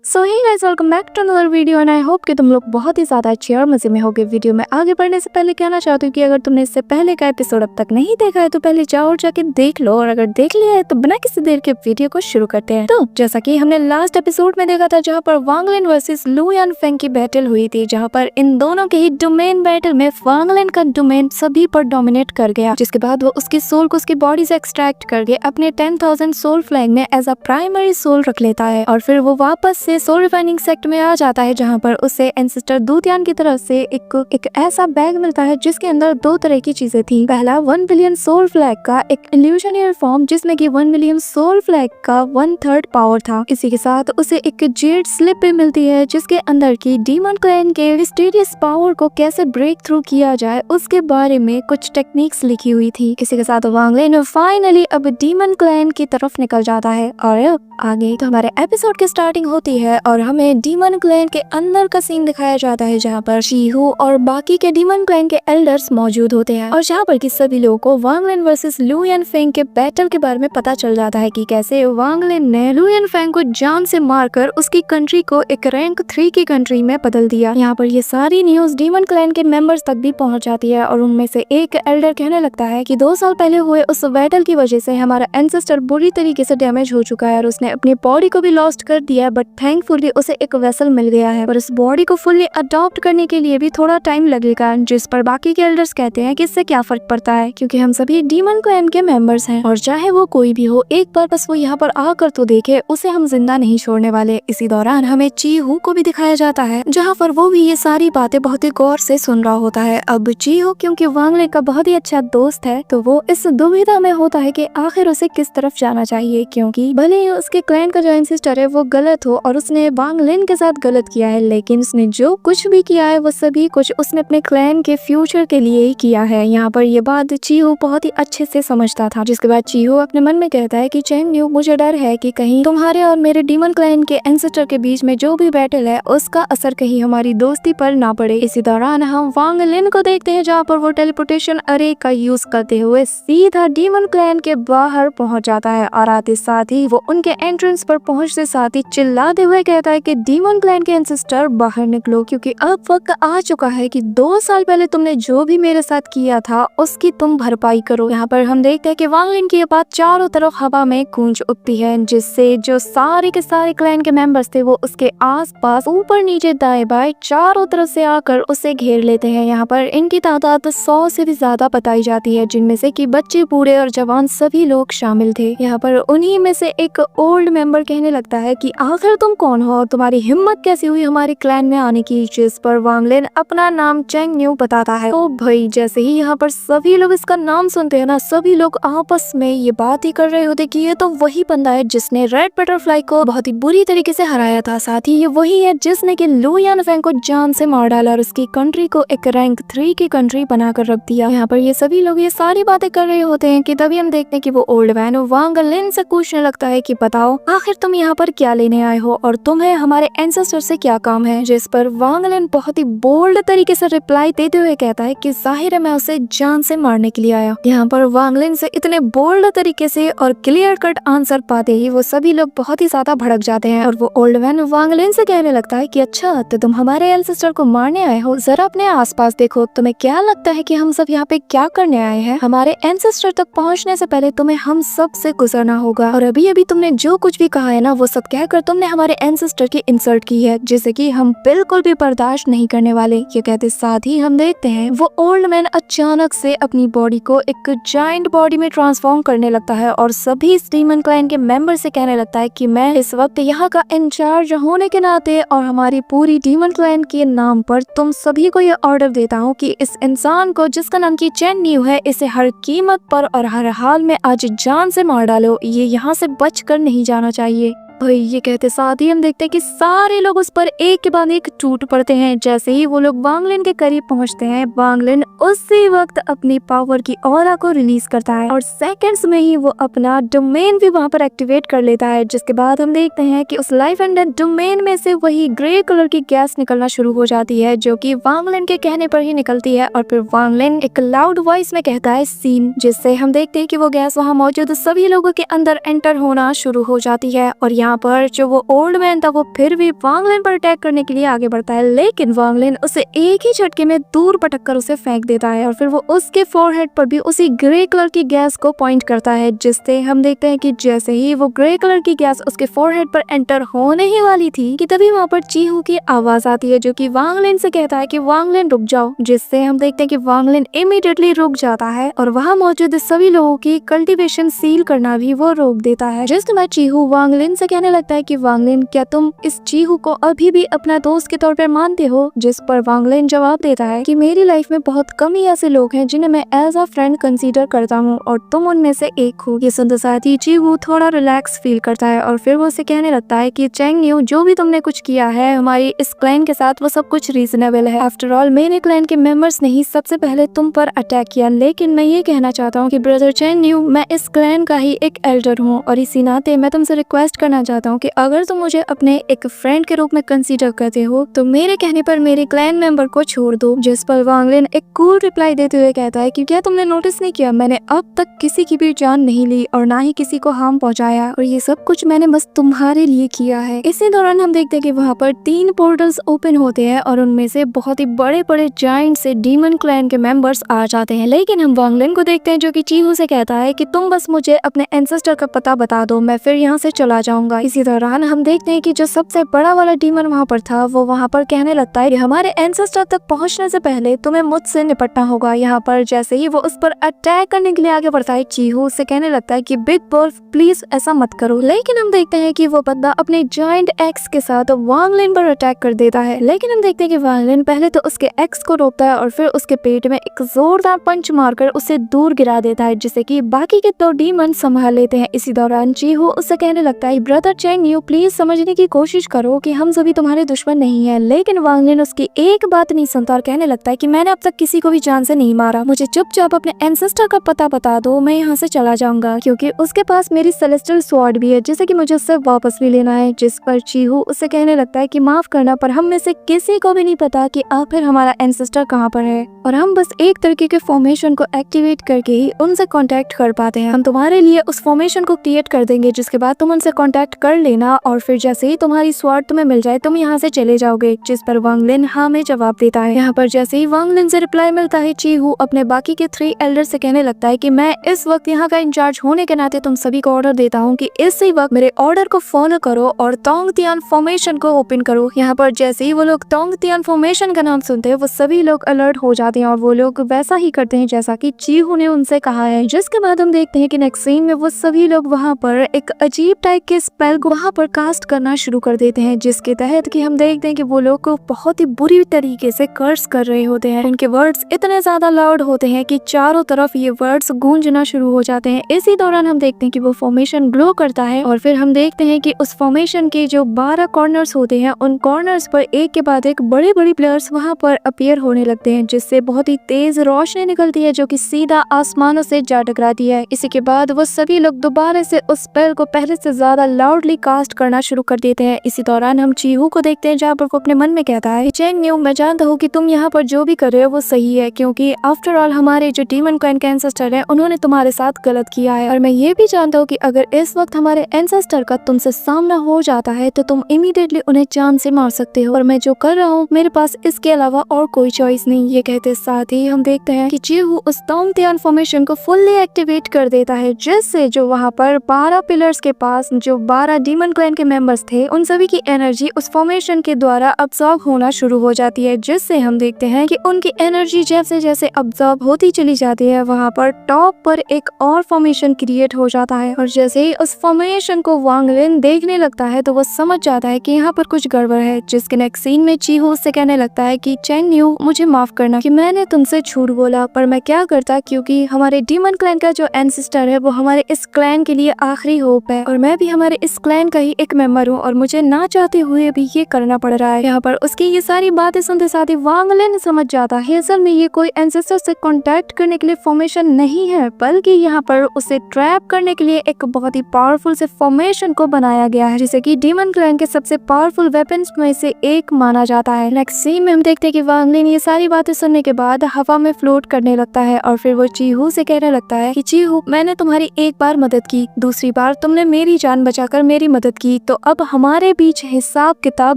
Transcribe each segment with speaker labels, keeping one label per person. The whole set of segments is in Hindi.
Speaker 1: So hey guys, welcome back to another video and I hope कि तुम लोग बहुत ही ज़्यादा अच्छे और मज़े में होगे। वीडियो में आगे बढ़ने से पहले कहना चाहती हूँ कि अगर तुमने इससे पहले का एपिसोड अब तक नहीं देखा है तो पहले जाओ और जाके देख लो, और अगर देख लिया है तो बिना किसी देर के वीडियो को शुरू करते हैं। तो जैसा कि हमने लास्ट एपिसोड में देखा था, जहाँ पर वांग लिन वर्सेस लू यान फेंग की बैटल हुई थी, जहाँ पर इन दोनों के ही डोमेन बैटल में वांग लिन का डोमेन सभी पर डोमिनेट कर गया, जिसके बाद वो उसकी सोल को उसकी बॉडी से एक्सट्रैक्ट करके अपने 10,000 सोल फ्लैग में एज अ प्राइमरी सोल रख लेता है, और फिर वो वापस से सोल रिफाइनिंग सेक्ट में आ जाता है, जहाँ पर उसे एंसेस्टर दूतियान की तरफ से एक ऐसा बैग मिलता है जिसके अंदर दो तरह की चीजें थी। पहला 1 बिलियन सोल फ्लैग का एक इल्यूशनरी फॉर्म, जिसमें कि 1 मिलियन सोल फ्लैग का 1/3 पावर था। इसी के साथ उसे एक जेड स्लिप भी मिलती है, जिसके अंदर की डीमन क्लैन के मिस्टीरियस पावर को कैसे ब्रेक थ्रू किया जाए उसके बारे में कुछ टेक्निक्स लिखी हुई थी। इसी के साथ वांग लिन फाइनली अब डीमन क्लैन की तरफ निकल जाता है, और आगे तो हमारे एपिसोड की स्टार्टिंग होती है और हमें डीमन क्लैन के अंदर का सीन दिखाया जाता है, जहाँ पर शीहू और बाकी के डीमन क्लैन के एल्डर्स मौजूद होते हैं, और जहाँ पर कि सभी लोगों को वांग लिन वर्सेस लू यान फेंग के बैटल के बारे में पता चल जाता है कि कैसे वांग लिन ने लू यान फेंग को जान से मारकर उसकी कंट्री को एक रैंक 3 की कंट्री में बदल दिया। यहाँ पर ये सारी न्यूज डीमन क्लैन के मेंबर्स तक भी पहुँच जाती है, और उनमें से एक एल्डर कहने लगता है कि 2 साल पहले हुए उस बैटल की वजह से हमारा एंसेस्टर बुरी तरीके से डैमेज हो चुका है, और उसने अपनी बॉडी को भी लॉस्ट कर दिया, बट थैंकफुली उसे एक वेसल मिल गया है, पर उस बॉडी को फुल्ली अडॉप्ट करने के लिए भी थोड़ा टाइम लगेगा। जिस पर बाकी के एल्डर्स कहते हैं कि इससे क्या फर्क पड़ता है, क्योंकि हम सभी डीमन क्लैन के मेंबर्स हैं, और चाहे वो कोई भी हो, एक बार बस वो यहाँ पर आकर तो देखे, उसे हम जिंदा नहीं छोड़ने वाले। इसी दौरान हमें चीहू को भी दिखाया जाता है, जहाँ पर वो भी ये सारी बातें बहुत ही गौर से सुन रहा होता है। अब चीहू क्योंकि वांग लिन का बहुत ही अच्छा दोस्त है, तो वो इस दुविधा में होता है कि आखिर उसे किस तरफ जाना चाहिए, क्योंकि भले ही उसके क्लैन का जो एंसेस्टर है वो गलत हो और उसने वांग लिन के साथ गलत किया है, लेकिन उसने जो कुछ भी किया है वो सभी कुछ उसने अपने क्लैन के फ्यूचर के लिए ही किया है। यहाँ पर ये बात चीहू बहुत ही अच्छे से समझता था, जिसके बाद चीहू अपने मन में कहता है कि चेंग न्यू, मुझे डर है कि कहीं तुम्हारे और मेरे डीमन क्लैन के एंसेस्टर के बीच में जो भी बैटल है उसका असर कहीं हमारी दोस्ती पर ना पड़े। इसी दौरान हम वांग लिन को देखते हैं, जहाँ पर वो टेलीपोर्टेशन अरे का यूज करते हुए सीधा डीमन क्लैन के बाहर पहुंच जाता है, और आते साथ ही वो उनके एंट्रेंस पर पहुंचते साथ ही चिल्लाते हुए कहता है कि डीमन क्लैन के एंसेस्टर बाहर निकलो, क्योंकि अब वक्त आ चुका है कि 2 साल पहले तुमने जो भी मेरे साथ किया था उसकी तुम भरपाई करो। यहाँ पर हम देखते हैं कि वांग लिन की ये बात चारों तरफ हवा में गूंज उठती है, जिससे जो सारे के सारे क्लैन के मेंबर्स थे वो उसके आसपास ऊपर नीचे दाएं बाएं चारों तरफ से आकर उसे घेर लेते हैं। यहाँ पर इनकी तादाद 100 से भी ज्यादा बताई जाती है, जिनमें से कि बच्चे, बूढ़े और जवान सभी लोग शामिल थे। यहाँ पर उन्हीं में से एक ओल्ड मेंबर कहने लगता है कि आखिर तुम कौन हो और तुम्हारी हिम्मत कैसी हुई हमारे क्लैन में आने की, जिस पर वांग लिन अपना नाम चेंग न्यू बताता है। तो भाई जैसे ही यहाँ पर सभी लोग इसका नाम सुनते हैं ना, सभी लोग आपस में ये बात ही कर रहे होते कि ये तो वही बंदा है जिसने रेड बटरफ्लाई को बहुत ही बुरी तरीके से हराया था, साथ ही ये वही है जिसने कि लू यान फेंग को जान से मार डाला और उसकी कंट्री को एक रैंक 3 की कंट्री बनाकर रख दिया। यहाँ पर ये सभी लोग ये सारी बातें कर रहे होते हैं कि तभी हम देखते हैं कि वो ओल्ड मैन वांग लिन से पूछने लगता है कि बताओ आखिर तुम यहाँ पर क्या लेने आए हो और तुम्हें हमारे एंसेस्टर से क्या काम है, जिस पर वांग लिन बहुत ही बोल्ड तरीके से रिप्लाई देते हुए कहता है कि जाहिर है मैं उसे जान से मारने के लिए आया। यहाँ पर वांग लिन से इतने बोल्ड तरीके से और क्लियर कट आंसर पाते ही वो सभी लोग बहुत ही ज्यादा भड़क जाते हैं, और वो ओल्ड मैन वांग लिन से कहने लगता है कि अच्छा तो तुम हमारे एंसेस्टर को मारने आए हो, जरा अपने आसपास देखो, तुम्हें क्या लगता है कि हम सब यहाँ पे क्या करने आए हैं? हमारे एंसेस्टर तक पहुँचने से पहले तुम्हें हम सब से गुजरना होगा, और अभी अभी तुमने जो कुछ भी कहा है ना वो सब कहकर तुमने हमारे एंसेस्टर की इंसल्ट की है, जिसे कि हम बिल्कुल भी बर्दाश्त नहीं करने वाले। ये कहते साथ ही हम देखते हैं वो ओल्ड मैन अचानक से अपनी बॉडी को एक जायंट बॉडी में ट्रांसफॉर्म करने लगता है, और सभी डीमन क्लैन के मेंबर से कहने लगता है कि मैं इस वक्त यहाँ का इंचार्ज होने के नाते और हमारी पूरी डीमन क्लैन के नाम पर तुम सभी को ये ऑर्डर देता हूँ कि इस इंसान को जिसका नाम की चेंग न्यू है, इसे हर कीमत पर और हर हाल में आज जान से मार डालो, ये यहाँ से बचकर नहीं जाना चाहिए। भाई ये कहते साथ ही हम देखते हैं कि सारे लोग उस पर एक के बाद एक टूट पड़ते हैं। जैसे ही वो लोग वांग लिन के करीब पहुंचते हैं, वांग लिन उसी वक्त अपनी पावर की ऑरा को रिलीज करता है और सेकंड्स में ही वो अपना डोमेन भी वहां पर एक्टिवेट कर लेता है। जिसके बाद हम देखते हैं कि उस लाइफ एंड डेथ डोमेन में से वही ग्रे कलर की गैस निकलना शुरू हो जाती है, जो कि वांग लिन के कहने पर ही निकलती है। और फिर वांग लिन एक लाउड वॉइस में कहता है सीन, जिससे हम देखते हैं कि वो गैस वहाँ मौजूद सभी लोगों के अंदर एंटर होना शुरू हो जाती है। और यहाँ यहाँ पर जो वो ओल्ड मैन था वो फिर भी वांग लिन पर अटैक करने के लिए आगे बढ़ता है, लेकिन वांग लिन उसे एक ही झटके में दूर पटक कर उसे फेंक देता है और फिर वो उसके फोरहेड पर भी उसी ग्रे कलर की गैस को पॉइंट करता है, जिससे हम देखते हैं कि जैसे ही वो ग्रे कलर की गैस उसके फोरहेड पर एंटर होने ही वाली थी कि तभी वहाँ पर चीहू की आवाज आती है जो कि वांग लिन से कहता है कि वांग लिन रुक जाओ, जिससे हम देखते हैं कि वांग लिन इमीडिएटली रुक जाता है और वहाँ मौजूद सभी लोगों की कल्टीवेशन सील करना भी वो रोक देता है। जिसके बाद चीहू वांग लिन से कहने लगता है कि वांग लिन, क्या तुम इस चीहू को अभी भी अपना दोस्त के तौर पर मानते हो? जिस पर वांग लिन जवाब देता है कि मेरी लाइफ में बहुत कम ही ऐसे लोग हैं जिन्हें मैं एज अ फ्रेंड कंसीडर करता हूँ और तुम उनमें से एक हो। ये सुनते साथ ही चीहू थोड़ा रिलैक्स फील करता है और फिर वो उसे कहने लगता है कि चैंग न्यू, जो भी तुमने कुछ किया है हमारी इस क्लैन के साथ वो सब कुछ रीजनेबल है। आफ्टर ऑल मेरे क्लैन के मेंबर्स ने ही सबसे पहले तुम पर अटैक किया, लेकिन मैं ये कहना चाहता हूँ कि ब्रदर चैंग न्यू, मैं इस क्लैन का ही एक एल्डर हूँ और इसी नाते मैं तुमसे रिक्वेस्ट करना चाहता हूँ कि अगर तुम मुझे अपने एक फ्रेंड के रूप में कंसीडर करते हो तो मेरे कहने पर मेरे क्लैन मेंबर को छोड़ दो। जिस पर वांग लिन एक कूल रिप्लाई देते हुए कहता है कि क्या तुमने नोटिस नहीं किया, मैंने अब तक किसी की भी जान नहीं ली और ना ही किसी को हार्म पहुंचाया और ये सब कुछ मैंने बस तुम्हारे लिए किया है। इसी दौरान हम देखते हैं कि वहाँ पर 3 पोर्टल्स ओपन होते हैं और उनमें से बहुत ही बड़े बड़े जायंट से डीमन क्लैन के मेंबर्स आ जाते हैं, लेकिन हम वांग लिन को देखते हैं जो कि चीहू से कहता है कि तुम बस मुझे अपने एंसेस्टर का पता बता दो, मैं फिर यहाँ से चला जाऊंगा। इसी दौरान हम देखते हैं कि जो सबसे बड़ा वाला डीमन वहाँ पर था वो वहाँ पर कहने लगता है कि हमारे एंसेस्टर तक पहुँचने से पहले तुम्हें मुझसे निपटना होगा। यहाँ पर जैसे ही वो उस पर अटैक करने के लिए आगे बढ़ता है, चीहू उससे कहने लगता है कि बिग वुल्फ प्लीज ऐसा मत करो, लेकिन हम देखते हैं कि वो बंदा अपने जायंट एक्स के साथ वांग लिन पर अटैक कर देता है, लेकिन हम देखते हैं कि वांग लिन पहले तो उसके एक्स को रोकता है और फिर उसके पेट में एक जोरदार पंच मारकर उसे दूर गिरा देता है, जिसे कि बाकी के 2 डीमन संभाल लेते हैं। इसी दौरान चीहू उससे कहने लगता है ब्रदर चैंग न्यू, प्लीज समझने की कोशिश करो कि हम सभी तुम्हारे दुश्मन नहीं है, लेकिन वांग लिन उसकी एक बात नहीं सुनता और कहने लगता है कि मैंने अब तक किसी को भी जान से नहीं मारा, मुझे चुपचाप अपने एंसेस्टर का पता बता दो, मैं यहाँ से चला जाऊंगा, क्योंकि उसके पास मेरी सेलेस्टियल स्वॉर्ड भी है जिसे कि मुझे उससे वापस भी लेना है। जिस पर चीहू उससे कहने लगता है कि माफ करना, पर हम में से किसी को भी नहीं पता कि आखिर हमारा एंसेस्टर कहाँ पर है और हम बस एक तरीके के फॉर्मेशन को एक्टिवेट करके ही उनसे कांटेक्ट कर पाते हैं। हम तुम्हारे लिए उस फॉर्मेशन को क्रिएट कर देंगे, जिसके बाद तुम उनसे कांटेक्ट कर लेना और फिर जैसे ही तुम्हारी स्वॉर्ड तुम्हें मिल जाए तुम यहाँ से चले जाओगे। जिस पर वांग लिन हाँ में जवाब देता है। यहाँ पर जैसे ही वांग लिन से रिप्लाई मिलता है, चीहू अपने बाकी के 3 एल्डर से कहने लगता है कि मैं इस वक्त यहाँ का इंचार्ज होने के नाते तुम सभी को ऑर्डर देता हूँ कि इसी वक्त मेरे ऑर्डर को फॉलो करो और तोंग तियान फॉर्मेशन को ओपन करो। यहाँ पर जैसे ही वो लोग तोंग तियान फॉर्मेशन का नाम सुनते हैं वो सभी लोग अलर्ट हो जाते हैं और वो लोग वैसा ही करते हैं जैसा कि चीहू ने उनसे कहा है। जिसके बाद हम देखते हैं कि नेक्स्ट सीन में वो सभी लोग वहाँ पर एक अजीब टाइप के स्पेल को वहाँ पर कास्ट करना शुरू कर देते हैं, जिसके तहत कि हम देखते हैं कि वो लोग को बहुत ही बुरी तरीके से कर्स कर रहे होते हैं। उनके वर्ड्स इतने ज्यादा लाउड होते हैं कि चारों तरफ ये वर्ड्स गूंजना शुरू हो जाते हैं। इसी दौरान हम देखते हैं कि वो फॉर्मेशन ग्लो करता है और फिर हम देखते हैं कि उस फॉर्मेशन के जो 12 कॉर्नर्स होते हैं उन कॉर्नर्स पर एक के बाद एक बड़े बड़े प्लेयर्स वहाँ पर अपीयर होने लगते हैं, जिससे बहुत ही तेज रोशनी निकलती है जो कि सीधा आसमानों से जा टकराती है। इसी के बाद वो सभी लोग दोबारा से उस स्पेल को पहले से ज्यादा लाउडली कास्ट करना शुरू कर देते हैं। इसी दौरान हम चीहू को देखते हैं जहाँ पर वो अपने मन में कहता है, चैंग न्यू, मैं जानता हूँ कि तुम यहाँ पर जो भी कर रहे हो वो सही है, क्योंकि आफ्टर ऑल हमारे जो डीमन क्लैन के एंसेस्टर है उन्होंने तुम्हारे साथ गलत किया है और मैं ये भी जानता हूँ कि अगर इस वक्त हमारे एंसेस्टर का तुमसे सामना हो जाता है तो तुम इमीडिएटली उन्हें जान से मार सकते हो और मैं जो कर रहा हूँ मेरे पास इसके अलावा और कोई चॉइस नहीं। ये कहते साथ ही हम देखते हैं कि चीहू उस तोंग तियान फॉर्मेशन को फुल्ली एक्टिवेट कर देता है, जिससे जो वहाँ पर 12 पिलर्स के पास जो 12 डीमन क्लैन के मेंबर्स थे उन सभी की एनर्जी उस फॉर्मेशन के द्वारा अब्सॉर्ब होना शुरू हो जाती है, जिससे हम देखते हैं कि उनकी एनर्जी जैसे जैसे अब्सॉर्ब होती चली जाती है वहाँ पर टॉप पर एक और फॉर्मेशन क्रिएट हो जाता है और जैसे ही उस फॉर्मेशन को वांग लिन देखने लगता है तो वो समझ जाता है कि यहाँ पर कुछ गड़बड़ है। जिसके नेक्स्ट सीन में चीहू उससे कहने लगता है कि चैंग न्यू, मुझे माफ करना कि मैंने तुमसे झूठ बोला, पर मैं क्या करता, क्योंकि हमारे डीमन क्लैन का जो एंसेस्टर है वो हमारे इस क्लैन के लिए आखिरी होप है और मैं भी हमारे इस क्लैन का ही एक मेंबर हूँ और मुझे ना चाहते हुए भी ये करना पड़ रहा है। यहाँ पर उसकी ये सारी बातें सुनते साथ ही वांग लिन समझ जाता है असल में ये कोई एंसेस्टर से कांटेक्ट करने के लिए फॉर्मेशन नहीं है, बल्कि यहाँ पर उसे ट्रैप करने के लिए एक बहुत ही पावरफुल से फॉर्मेशन को बनाया गया है, जिसे कि डीमन क्लैन के सबसे पावरफुल वेपन्स में से एक माना जाता है। नेक्स्ट सीन में हम देखते हैं कि वांग लिन ये सारी बातें सुनने के बाद हवा में फ्लोट करने लगता है और फिर वो चीहू से कहने लगता है कि चीहू, मैंने तुम्हारी एक बार मदद की, दूसरी बार तुमने मेरी जान बचाकर आकर मेरी मदद की, तो अब हमारे बीच हिसाब किताब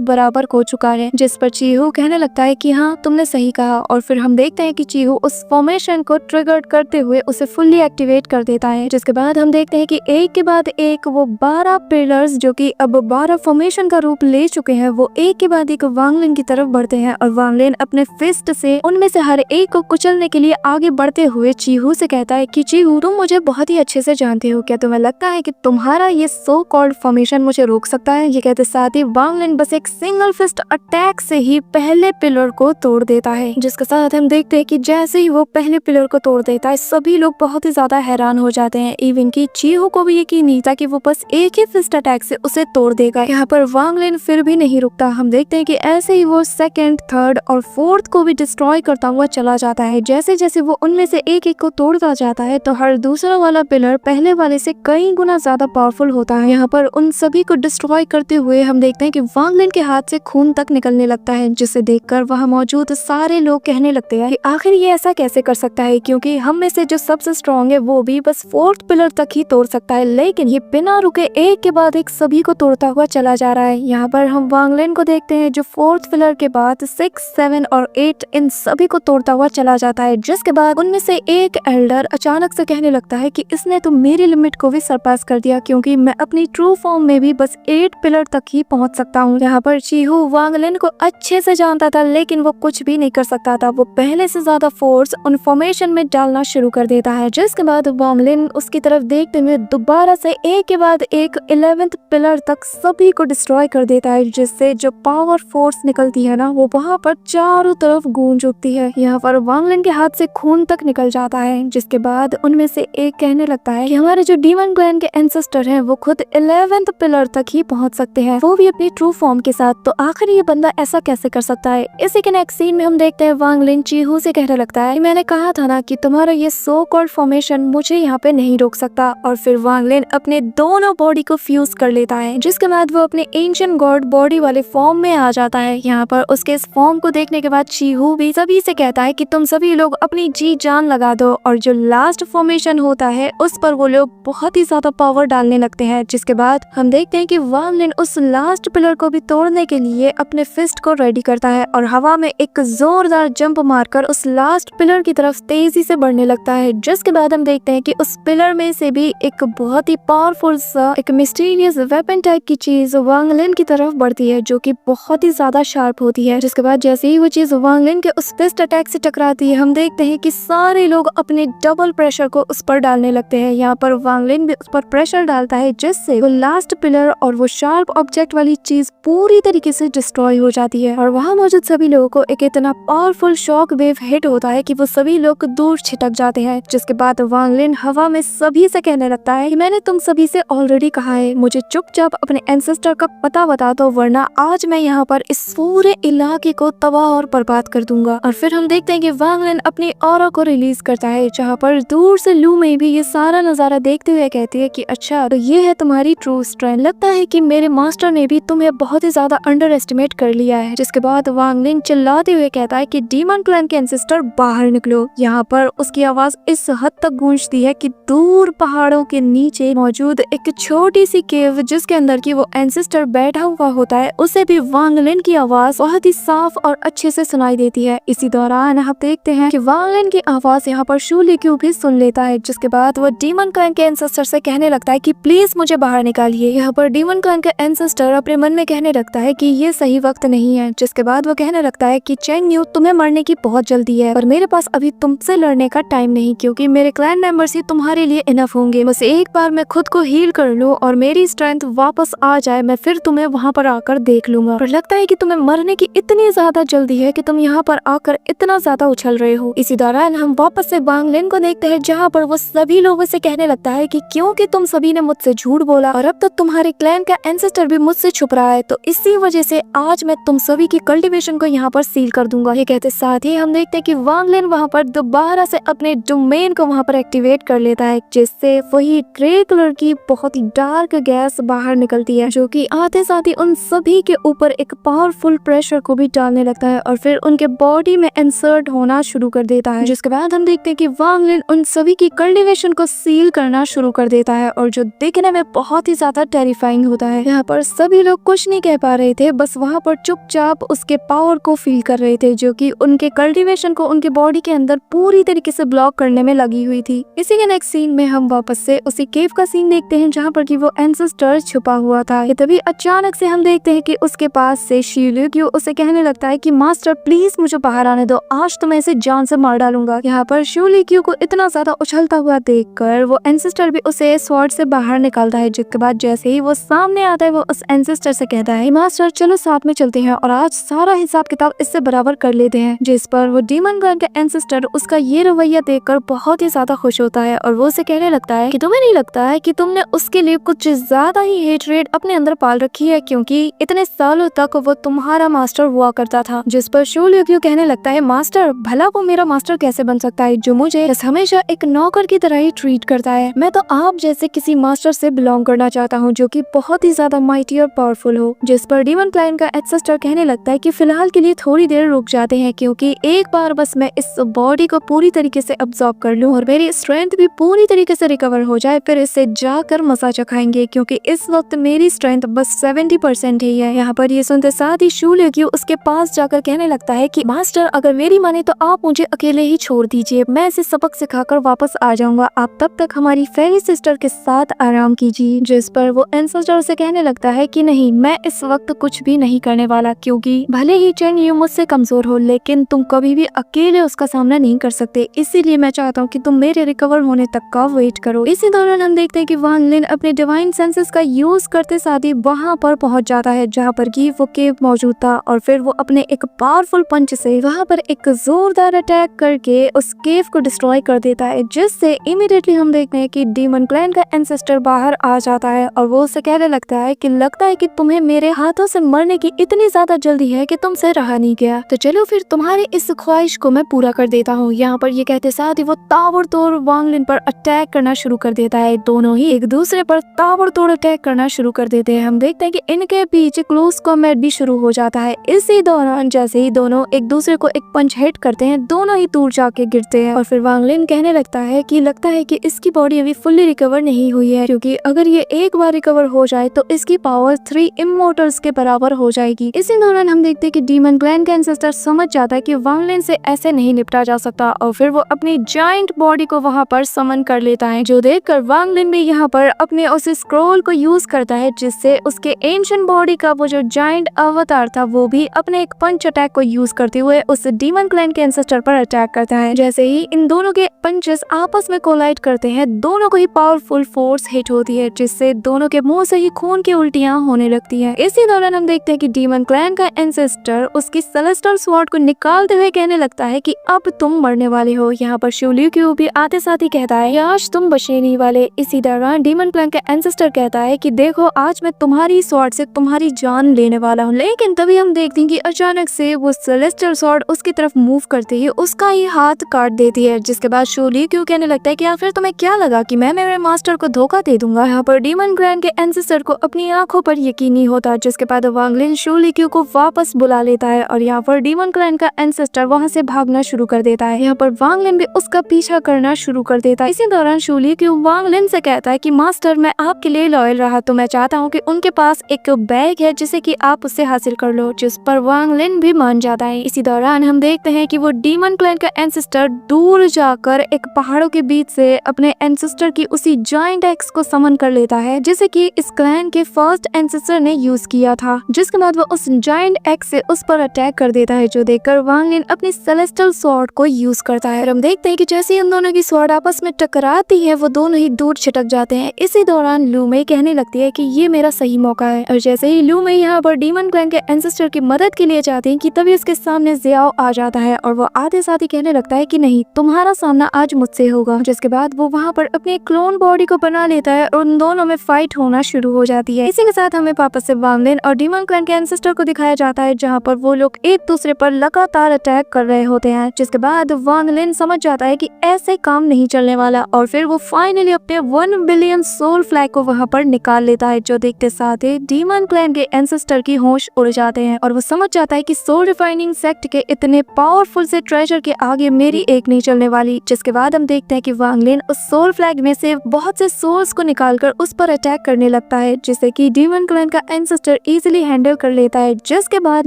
Speaker 1: बराबर हो चुका है। जिस पर चीहू कहने लगता है कि हाँ तुमने सही कहा, और फिर हम देखते हैं कि चीहू उस फॉर्मेशन को ट्रिगर करते हुए उसे फुल्ली एक्टिवेट कर देता है। जिसके बाद हम देखते हैं कि एक के बाद एक वो 12 पिलर्स जो कि अब 12 फॉर्मेशन का रूप ले चुके हैं, वो एक के बाद एक वांग लिन की तरफ बढ़ते हैं, और वांग लिन अपने फिस्ट से उनमें से हर एक को कुचलने के लिए आगे बढ़ते हुए चीहू से कहता है कि चीहू तुम मुझे बहुत ही अच्छे से जानते हो, क्या तुम्हें लगता है कि तुम्हारा ये सो कॉल्ड फॉर्मेशन मुझे रोक सकता है? ये कहते साथ ही वांग लिन बस एक सिंगल फिस्ट अटैक से ही पहले पिलर को तोड़ देता है। जिसके साथ हम देखते हैं कि जैसे ही वो पहले पिलर को तोड़ देता है, सभी लोग बहुत ही ज्यादा हैरान हो जाते हैं। इवन की चीहू को भी यकीन नहीं था कि वो बस एक ही फिस्ट अटैक से उसे तोड़ देगा। यहाँ पर वांग लिन फिर भी नहीं रुकता। हम देखते हैं कि ऐसे ही वो सेकंड, थर्ड और फोर्थ को भी डिस्ट्रॉय करता हुआ चला जाता है। जैसे जैसे वो उनमें से एक एक को तोड़ता जाता है, तो हर दूसरा वाला पिलर पहले वाले से कई गुना ज्यादा पावरफुल होता है। यहाँ पर उन सभी को डिस्ट्रॉय करते हुए हम देखते हैं कि वांग लिन के हाथ से खून तक निकलने लगता है, जिसे देखकर वहाँ मौजूद सारे लोग कहने लगते हैं कि आखिर ये ऐसा कैसे कर सकता है, क्योंकि हम में से जो सबसे स्ट्रॉन्ग है वो भी बस फोर्थ पिलर तक ही तोड़ सकता है, लेकिन ये बिना रुके एक के बाद एक सभी को तोड़ता हुआ चला जा रहा है। यहाँ पर हम वांग लिन को देखते हैं जो फोर्थ पिलर के बाद 6, 7 और 8 इन सभी को तोड़ता हुआ चला जाता है। जिसके बाद उनमें से एक एल्डर अचानक से कहने लगता है कि इसने तो मेरी लिमिट को भी सरपास कर दिया, क्योंकि मैं अपनी ट्रू फॉर्म में भी बस 8 पिलर तक ही पहुंच सकता हूँ। यहाँ पर चीहू वांग लिन को अच्छे से जानता था, लेकिन वो कुछ भी नहीं कर सकता था। वो पहले से ज्यादा फोर्स उन फॉर्मेशन में डालना शुरू कर देता है। जिसके बाद वांग लिन उसकी तरफ देखते हुए दोबारा से एक के बाद एक 11th पिलर तक सभी को डिस्ट्रॉय कर देता है, जिससे जो पावर फोर्स निकलती है ना, वो वहाँ पर चारों तरफ गूंज उठती है। यहाँ पर वांग लिन के हाथ से खून तक निकल जाता है। जिसके बाद उनमें से एक कहने लगता है कि हमारे जो डीमन क्लैन के एंसेस्टर हैं वो खुद 11th पिलर तक ही पहुंच सकते हैं, वो भी अपनी ट्रू फॉर्म के साथ। तो आखिर ये बंदा ऐसा कैसे कर सकता है? इसी के नेक्स्ट सीन में हम देखते हैं वांग लिन चीहू से कहने लगता है, मैंने कहा था ना कि तुम्हारा ये सो कॉल्ड फॉर्मेशन मुझे यहाँ पे नहीं रोक सकता। और फिर वांग लिन अपने दोनों बॉडी को फ्यूज कर लेता है, जिसके बाद वो अपने एंशिएंट गॉड बॉडी वाले फॉर्म में आ जाता है। यहाँ पर उसके इस फॉर्म को देखने के बाद चीहू भी सभी से कहता है कि तुम सभी लोग अपनी जी जान लगा दो, और जो लास्ट फॉर्मेशन होता है उस पर वो लोग बहुत ही ज्यादा पावर डालने लगते हैं। जिसके बाद हम देखते हैं कि वांग लिन उस लास्ट पिलर को भी तोड़ने के लिए अपने फिस्ट को रेडी करता है, और हवा में एक जोरदार जंप मारकर उस लास्ट पिलर की तरफ तेजी से बढ़ने लगता है। जिसके बाद हम देखते हैं कि उस पिलर में से भी एक बहुत ही पावरफुल सा एक मिस्टीरियस वेपन टाइप की चीज वांग लिन की तरफ बढ़ती है, जो कि बहुत ही ज्यादा शार्प होती है। जिसके बाद जैसे ही वो चीज वांग लिन के उस फिस्ट अटैक से टकराती है, हम देखते हैं कि सारे लोग अपने डबल प्रेशर को उस पर डालने लगते हैं। यहाँ पर वांग लिन भी उस पर प्रेशर डालता है, जिससे वो लास्ट पिलर और वो शार्प ऑब्जेक्ट वाली चीज पूरी तरीके से डिस्ट्रॉय हो जाती है, और वहाँ मौजूद सभी लोगों को एक इतना पावरफुल शॉक वेव हिट होता है कि वो सभी लोग दूर छिटक जाते हैं। जिसके बाद वांग लिन हवा में सभी से कहने लगता है कि मैंने तुम सभी से ऑलरेडी कहा है, मुझे चुपचाप अपने एंसेस्टर का पता बता दो, वरना आज मैं यहाँ पर इस पूरे इलाके को तबाह और बर्बाद कर दूंगा। और फिर हम देखते हैं कि वांग लिन अपनी ऑरा को रिलीज करता है, जहाँ पर दूर से लू में भी ये सारा नजारा देखते हुए कहती है कि अच्छा तो ये है तुम्हारी ट्रू स्ट्रेंथ, लगता है कि मेरे मास्टर ने भी तुम्हें बहुत ही ज्यादा अंडर एस्टिमेट कर लिया है। जिसके बाद वांग लिन चिल्लाते हुए कहता है कि डीमन क्लैन के एंसेस्टर बाहर निकलो। यहाँ पर उसकी आवाज इस हद तक गूंजती है कि दूर पहाड़ों के नीचे मौजूद एक छोटी सी केव जिसके अंदर की वो एंसेस्टर बैठा हुआ होता है, उसे भी वांग लिन की आवाज बहुत ही साफ और अच्छे से सुनाई देती है। इसी दौरान हम देखते हैं कि वांग लिन की आवाज यहाँ पर शू लिक्यू भी सुन लेता है। जिसके बाद वो डीमन क्लैन के एंसेस्टर से कहने लगता है कि प्लीज मुझे बाहर निकालिए। यहाँ पर डीमन क्लैन का एंसेस्टर अपने मन में कहने लगता है कि ये सही वक्त नहीं है। जिसके बाद वो कहने लगता है कि चेंग यू, तुम्हें मरने की बहुत जल्दी है, पर मेरे पास अभी तुमसे लड़ने का टाइम नहीं, क्योंकि मेरे क्लैन मेंबर्स ही तुम्हारे लिए इनफ होंगे। बस एक बार मैं खुद को हील कर लूं और मेरी स्ट्रेंथ वापस आ जाए, मैं फिर तुम्हें वहाँ पर आकर देख लूंगा। पर लगता है कि तुम्हें मरने की इतनी ज्यादा जल्दी है कि तुम यहाँ पर आकर इतना ज्यादा उछल रहे हो। इसी दौरान हम वापस से वांग लिन को देखते हैं, जहाँ पर वो सभी लोगों से कहने लगता है कि क्योंकि तुम सभी ने मुझसे झूठ बोला और अब तो तुम्हारे क्लैन का एंसेस्टर भी मुझसे छुप रहा है, तो इसी वजह से आज मैं तुम सभी की कल्टीवेशन को यहाँ पर सील कर दूंगा। ये कहते साथ ही हम देखते हैं कि वांग लिन वहाँ पर दोबारा से अपने डोमेन को वहाँ पर एक्टिवेट कर लेता है, जिससे वही ग्रे कलर की बहुत ही डार्क गैस बाहर निकलती है, जो कि आते साथ ही उन सभी के ऊपर एक पावरफुल प्रेशर को भी डालने लगता है और फिर उनके बॉडी में इंसर्ट होना शुरू कर देता है। जिसके बाद हम देखते हैं कि वांग लिन उन सभी की कल्टीवेशन को सील करना शुरू कर देता है, और जो दिखने में बहुत ही ही ज्यादा टेरिफाइंग होता है। यहाँ पर सभी लोग कुछ नहीं कह पा रहे थे, बस वहाँ पर चुपचाप उसके पावर को फील कर रहे थे, जो कि उनके कल्टीवेशन को उनके बॉडी के अंदर पूरी तरीके से ब्लॉक करने में लगी हुई थी। इसी के नेक्स्ट सीन में हम वापस से उसी केव का सीन देखते हैं जहाँ पर कि वो एंसेस्टर छुपा हुआ था। तभी अचानक से हम देखते हैं कि उसके पास से शिल्युक्यू उसे कहने लगता है कि मास्टर प्लीज मुझे बाहर आने दो, आज तो मैं इसे जान से मार डालूंगा। यहाँ पर शिल्युक्यू को इतना ज्यादा उछलता हुआ देखकर वो एंसेस्टर भी उसे स्वॉर्ड से बाहर निकालता है, जिसके बाद जैसे ही वो सामने आता है वो उस एंसेस्टर से कहता है मास्टर चलो साथ में चलते हैं और आज सारा हिसाब किताब इससे बराबर कर लेते हैं। जिस पर वो डीमन गॉड का एंसेस्टर उसका ये रवैया देखकर बहुत ही ज्यादा खुश होता है और वो उसे कहने लगता है कि तुम्हें नहीं लगता है कि तुमने उसके लिए कुछ ज्यादा ही हेटरेट अपने अंदर पाल रखी है, क्योंकि इतने सालों तक वो तुम्हारा मास्टर हुआ करता था। जिस पर शिल्युक्यू कहने लगता है मास्टर भला वो मेरा मास्टर कैसे बन सकता है जो मुझे हमेशा एक नौकर की तरह ही ट्रीट करता है। मैं तो आप जैसे किसी मास्टर से बिलोंग करना चाहता हूँ जो कि बहुत ही ज्यादा माइटी और पावरफुल हो। जिस पर डीमन क्लाइन का एंसेस्टर कहने लगता है कि फिलहाल के लिए थोड़ी देर रुक जाते हैं, क्योंकि एक बार बस मैं इस बॉडी को पूरी तरीके से अब्सॉर्ब कर लूं और मेरी स्ट्रेंथ भी पूरी तरीके से रिकवर हो जाए, फिर इससे जाकर मजा चखाएंगे, क्योंकि इस वक्त मेरी स्ट्रेंथ बस 70% ही है। यहाँ पर ये सुनते साथ ही शिल्युक्यू उसके पास जाकर कहने लगता है कि मास्टर अगर मेरी माने तो आप मुझे अकेले ही छोड़ दीजिए, मैं इसे सबक सिखाकर वापस आ जाऊंगा, आप तब तक हमारी फेरी सिस्टर के साथ आराम कीजिए। जिस पर वो एंसेस्टर से कहने लगता है कि नहीं, मैं इस वक्त कुछ भी नहीं करने वाला, क्योंकि भले ही चेन यू मुझसे कमजोर हो लेकिन तुम कभी भी अकेले उसका सामना नहीं कर सकते, इसीलिए मैं चाहता हूँ कि तुम मेरे रिकवर होने तक का वेट करो। इसी दौरान हम देखते हैं कि वांग लिन अपने डिवाइन सेंसेस का यूज करते साथ ही वहाँ पर पहुंच जाता है जहाँ पर कि वो केव मौजूद था और फिर वो अपने एक पावरफुल पंच से वहाँ पर एक जोरदार अटैक करके उस केव को डिस्ट्रॉय कर देता है, जिससे इमीडिएटली हम देखते हैं कि डीमन क्लैन का एंसेस्टर बाहर आ जाता है और वो उसे कहने लगता है कि लगता है कि तुम्हें मेरे हाथों से मरने की इतनी ज्यादा जल्दी है कि तुमसे रहा नहीं गया, तो चलो फिर तुम्हारी इस ख्वाहिश को मैं पूरा कर देता हूँ। यहाँ पर ये कहते साथ ही वो ताबड़तोड़ वांग लिन पर अटैक करना शुरू कर देता है। दोनों ही एक दूसरे पर ताबड़तोड़ अटैक करना शुरू कर देते हैं। हम देखते हैं कि इनके बीच क्लोज कॉम्बैट भी शुरू हो जाता है। इसी दौरान जैसे ही दोनों एक दूसरे को एक पंच हिट करते हैं, दोनों ही दूर जाके गिरते हैं और फिर वांग लिन कहने लगता है कि लगता है कि इसकी बॉडी अभी फुल्ली रिकवर नहीं हुई है, क्योंकि अगर ये एक बार रिकवर हो जाए तो इसकी पावर 3 इमोर्टल्स के बराबर हो जाएगी। इसी दौरान हम देखते हैं कि डीमन क्लैन का एंसेस्टर समझ जाता है कि वांग लिन से ऐसे नहीं निपटा जा सकता और फिर वो अपनी जायंट बॉडी को वहाँ पर समन कर लेता है, जो देखकर वांग लिन भी यहाँ पर अपने उस स्क्रॉल को यूज करता है, जिससे उसके एंशिएंट बॉडी का वो जो जायंट अवतार था वो भी अपने एक पंच अटैक को यूज करते हुए उस डीमन क्लैन के एंसेस्टर पर अटैक करता है। जैसे ही इन दोनों के पंचेस आपस में कोलाइड करते हैं, दोनों को ही पावरफुल फोर्स हिट होती है, जिससे दोनों के मुंह से ही खून की उल्टियां होने लगती हैं। इसी दौरान हम देखते हैं कि डीमन क्लैन का एंसेस्टर उसकी सेलेस्टियल स्वॉर्ड को निकालते हुए कहने लगता है कि अब तुम मरने वाले हो। यहाँ पर शिल्युक्यू भी आते साथ ही कहता है आज तुम बचने नहीं वाले। इसी दौरान डीमन क्लैन का एंसेस्टर कहता है कि देखो आज मैं तुम्हारी स्वॉर्ड से तुम्हारी जान लेने वाला हूँ, लेकिन तभी हम देखते हैं कि अचानक से वो सेलेस्टियल स्वॉर्ड उसकी तरफ मूव करते ही उसका ही हाथ काट देती है, जिसके बाद शिल्युक्यू कहने लगता है कि आखिर तुम्हें क्या लगा कि मैं मेरे मास्टर को धोखा दे दूंगा। यहाँ पर डीमन क्लैन के एंसेस्टर को अपनी आंखों पर यकीन नहीं होता, जिसके बाद वांग लिन शिल्युक्यू को वापस बुला लेता है और यहाँ पर डीमन क्लैन का एंसेस्टर वहाँ से भागना शुरू कर देता है। यहाँ पर वांग लिन भी उसका पीछा करना शुरू कर देता है। इसी दौरान शिल्युक्यू वांग लिन से कहता है कि मास्टर मैं आपके लिए लॉयल रहा, तो मैं चाहता हूँ कि उनके पास एक बैग है जिसे कि आप उससे हासिल कर लो, जिस पर वांग लिन भी मान जाता है। इसी दौरान हम देखते हैं कि वो डीमन क्लैन का एंसेस्टर दूर जाकर एक पहाड़ों के बीच से अपने एंसेस्टर की उसी जायंट एक्स को समन कर लेता है, जिसे कि इस क्लैन के फर्स्ट एंसेस्टर ने यूज किया था, जिसके बाद वो उस जायंट एक्स से उस पर अटैक कर देता है, जो देखकर वांग लिन अपनी सेलेस्टियल स्वॉर्ड को यूज करता है। हम देखते हैं कि जैसे उन दोनों की स्वॉर्ड आपस में टकराती है वो दोनों ही दूर छिटक जाते हैं। इसी दौरान लू मई कहने लगती है कि ये मेरा सही मौका है, और जैसे ही लू मई यहाँ पर डीमन क्लैन के एंसेस्टर की मदद के लिए जाते हैं कि तभी उसके सामने ज़ियाओ आ जाता है और वो आधे साथ ही कहने लगता है कि नहीं तुम्हारा सामना आज मुझसे होगा, जिसके बाद वो वहाँ पर अपने क्लोन बॉडी को बना लेता है और उन दोनों में फाइट होना शुरू हो जाती है। इसी के साथ हमें वापस से वांग लिन और डीमन क्लैन के एंसेस्टर को दिखाया जाता है, जहाँ पर वो लोग एक दूसरे पर लगातार अटैक कर रहे होते हैं, जिसके बाद वांग लिन समझ जाता है कि ऐसे काम नहीं चलने वाला और फिर वो फाइनली अपने 1 बिलियन सोल फ्लैग को वहाँ पर निकाल लेता है, जो देखते साथ ही डीमन क्लैन के एंसेस्टर की होश उड़ जाते हैं और वो समझ जाता है कि सोल रिफाइनिंग सेक्ट के इतने पावरफुल से ट्रेजर के आगे मेरी एक नहीं चलने वाली। जिसके बाद हम देखते हैं कि वांग लिन उस सोल फ्लैग में से बहुत से सोल्स को निकालकर उस उस पर अटैक करने लगता है, जिसे कि डीमन क्लैन का एंसेस्टर इजीली हैंडल कर लेता है। जिसके बाद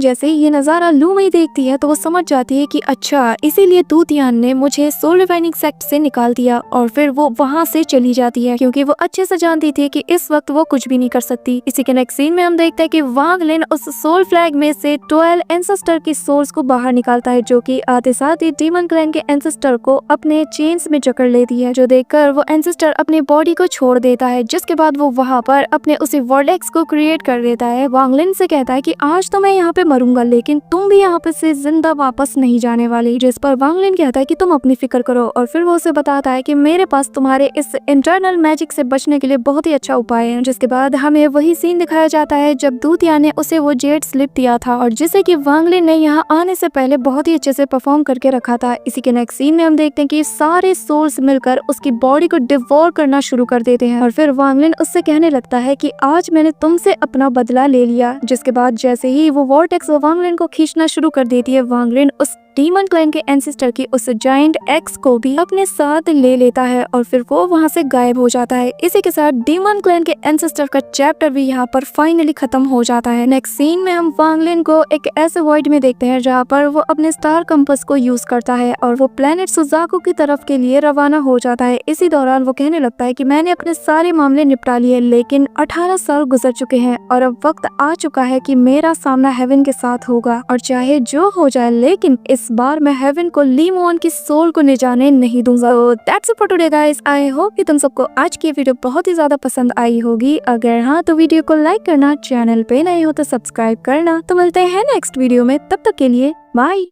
Speaker 1: जैसे ही ये नजारा लू मई देखती है तो वो समझ जाती है कि अच्छा इसीलिए तू तियान ने मुझे सोल रिवाइनिंग सेक्ट से निकाल दिया, और फिर वो वहाँ से चली जाती है क्योंकि वो अच्छे से जानती थी कि इस वक्त वो कुछ भी नहीं कर सकती। इसी के नेक्स्ट सीन में हम देखते हैं कि वांग लिन उस सोल फ्लैग में से 12 एंसेस्टर की सोल्स को बाहर निकालता है, जो कि आते साथ ही डीमन क्लैन के एंसेस्टर को अपने चेन्स में जकड़ लेती है, जो देखकर वो एंसेस्टर अपने बॉडी को छोड़ देता है। जिसके बाद वो वहाँ पर अपने उसी वर्टेक्स को क्रिएट कर देता है। वांग लिन से कहता है कि आज तो मैं यहाँ पे मरूंगा, लेकिन तुम भी यहाँ पे से जिंदा वापस नहीं जाने वाली। जिस पर वांग लिन कहता है कि तुम अपनी फिक्र करो, और फिर वो उसे बताता है कि मेरे पास तुम्हारे इस इंटरनल मैजिक से बचने के लिए बहुत ही अच्छा उपाय है। जिसके बाद हमें वही सीन दिखाया जाता है जब दूतिया ने उसे वो जेड स्लिप दिया था, और जिसे कि वांग लिन ने यहाँ आने से पहले बहुत ही अच्छे से परफॉर्म करके रखा था। इसी के नेक्स्ट सीन में हम देखते हैं कि सारे सोल्स मिलकर उसकी बॉडी को डिवोर करना शुरू कर देते हैं, और फिर वांग लिन उससे कहने लगता है कि आज मैंने तुमसे अपना बदला ले लिया। जिसके बाद जैसे ही वो वॉर्टेक्स वांग लिन को खींचना शुरू कर देती है, वांग लिन उस डीमन क्लैन के एंसेस्टर की उस जायंट एक्स को भी अपने साथ ले लेता है, और फिर वो वहाँ से गायब हो जाता है। इसी के साथ डीमन क्लैन के एंसेस्टर का चैप्टर भी यहाँ पर फाइनली खत्म हो जाता है। नेक्स्ट सीन में हम वांग लिन को एक ऐसे वर्ल्ड में देखते हैं जहाँ पर वो अपने स्टार कंपास को यूज करता है और वो प्लेनेट सुजाकू की तरफ के लिए रवाना हो जाता है। इसी दौरान वो कहने लगता है कि मैंने अपने सारे मामले निपटा लिए, लेकिन 18 साल गुजर चुके हैं और अब वक्त आ चुका है कि मेरा सामना हेवन के साथ होगा, और चाहे जो हो जाए, लेकिन इस बार मैं हेवन को ली मोन की सोल को ले जाने नहीं दूंगा। That's it for today guys. I hope कि तुम सबको आज की वीडियो बहुत ही ज्यादा पसंद आई होगी। अगर हाँ तो वीडियो को लाइक करना, चैनल पे नए हो तो सब्सक्राइब करना। तो मिलते हैं नेक्स्ट वीडियो में, तब तक के लिए बाय।